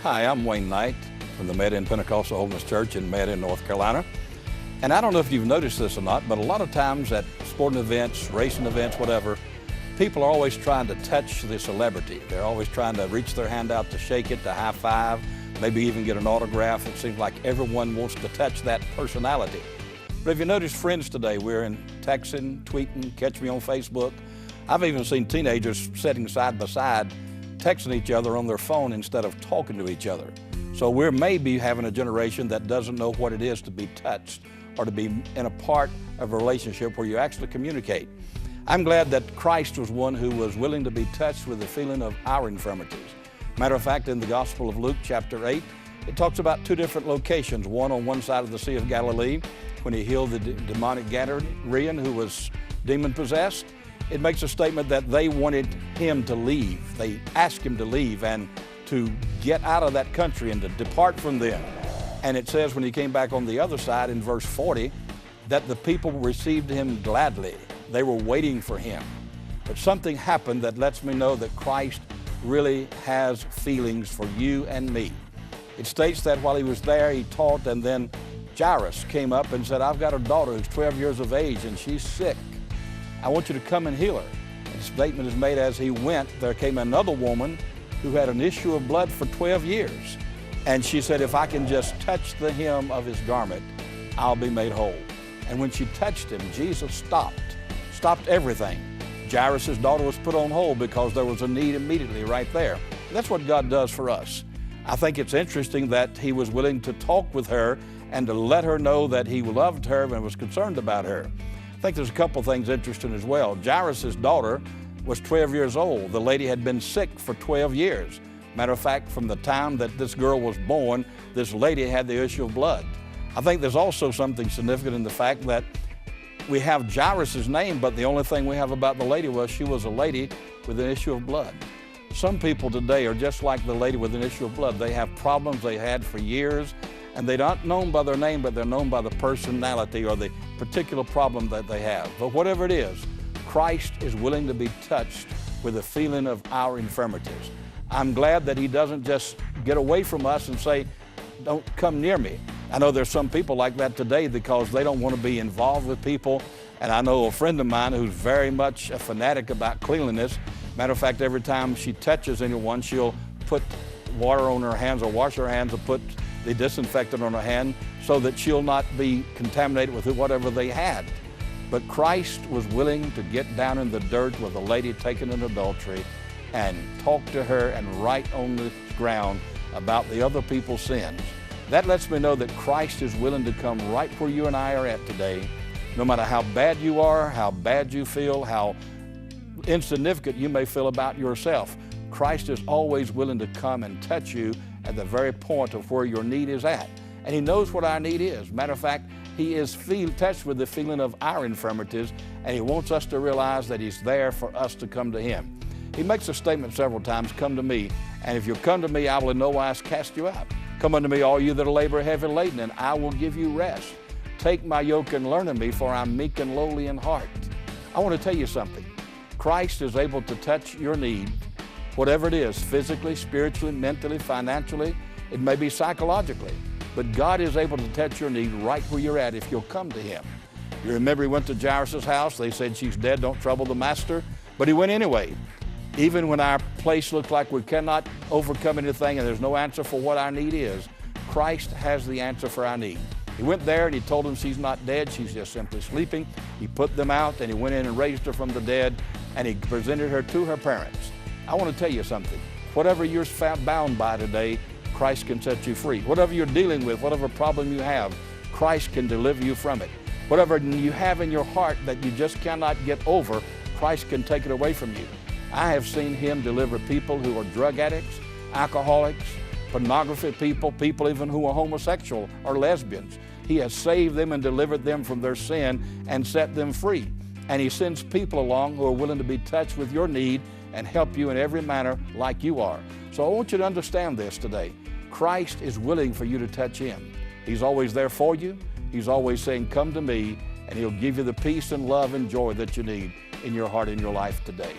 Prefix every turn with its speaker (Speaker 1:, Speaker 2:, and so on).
Speaker 1: Hi, I'm Wayne Knight from the Med-In Pentecostal Holiness Church in Med-In, North Carolina. And I don't know if you've noticed this or not, but a lot of times at sporting events, racing events, whatever, people are always trying to touch the celebrity. They're always trying to reach their hand out to shake it, to high five, maybe even get an autograph. It seems like everyone wants to touch that personality. But if you notice friends today, we're in texting, tweeting, catch me on Facebook. I've even seen teenagers sitting side by side, texting each other on their phone instead of talking to each other. So we're maybe having a generation that doesn't know what it is to be touched or to be in a part of a relationship where you actually communicate. I'm glad that Christ was one who was willing to be touched with the feeling of our infirmities. Matter of fact, in the Gospel of Luke, chapter 8, it talks about two different locations, one on one side of the Sea of Galilee, when he healed the demonic Gadarene who was demon-possessed. It makes a statement that they wanted him to leave. They asked him to leave and to get out of that country and to depart from them. And it says when he came back on the other side in verse 40, that the people received him gladly. They were waiting for him. But something happened that lets me know that Christ really has feelings for you and me. It states that while he was there, he taught, and then Jairus came up and said, I've got a daughter who's 12 years of age and she's sick. I want you to come and heal her. And the statement is made as he went, there came another woman who had an issue of blood for 12 years. And she said, if I can just touch the hem of his garment, I'll be made whole. And when she touched him, Jesus stopped everything. Jairus' daughter was put on hold because there was a need immediately right there. That's what God does for us. I think it's interesting that he was willing to talk with her and to let her know that he loved her and was concerned about her. I think there's a couple things interesting as well. Jairus' daughter was 12 years old. The lady had been sick for 12 years. Matter of fact, from the time that this girl was born, this lady had the issue of blood. I think there's also something significant in the fact that we have Jairus' name, but the only thing we have about the lady was she was a lady with an issue of blood. Some people today are just like the lady with an issue of blood. They have problems they had for years, and they're not known by their name, but they're known by the personality or the particular problem that they have. But whatever it is, Christ is willing to be touched with the feeling of our infirmities. I'm glad that he doesn't just get away from us and say, don't come near me. I know there's some people like that today because they don't want to be involved with people. And I know a friend of mine who's very much a fanatic about cleanliness. Matter of fact, every time she touches anyone, she'll put water on her hands or wash her hands or put the disinfectant on her hand so that she'll not be contaminated with whatever they had. But Christ was willing to get down in the dirt with a lady taken in adultery and talk to her and write on the ground about the other people's sins. That lets me know that Christ is willing to come right where you and I are at today. No matter how bad you are, how bad you feel, how insignificant you may feel about yourself, Christ is always willing to come and touch you at the very point of where your need is at. And he knows what our need is. Matter of fact, he is touched with the feeling of our infirmities, and he wants us to realize that he's there for us to come to him. He makes a statement several times, come to me, and if you come to me, I will in no wise cast you out. Come unto me, all you that are labor heavy laden, and I will give you rest. Take my yoke and learn of me, for I'm meek and lowly in heart. I want to tell you something. Christ is able to touch your need, whatever it is, physically, spiritually, mentally, financially, it may be psychologically, but God is able to touch your need right where you're at if you'll come to him. You remember he went to Jairus' house. They said, she's dead, don't trouble the master. But he went anyway. Even when our place looks like we cannot overcome anything and there's no answer for what our need is, Christ has the answer for our need. He went there and he told them she's not dead, she's just simply sleeping. He put them out and he went in and raised her from the dead and he presented her to her parents. I want to tell you something. Whatever you're bound by today, Christ can set you free. Whatever you're dealing with, whatever problem you have, Christ can deliver you from it. Whatever you have in your heart that you just cannot get over, Christ can take it away from you. I have seen him deliver people who are drug addicts, alcoholics, pornography people, people even who are homosexual or lesbians. He has saved them and delivered them from their sin and set them free. And he sends people along who are willing to be touched with your need and help you in every manner like you are. So I want you to understand this today. Christ is willing for you to touch him. He's always there for you. He's always saying, come to me, and he'll give you the peace and love and joy that you need in your heart and your life today.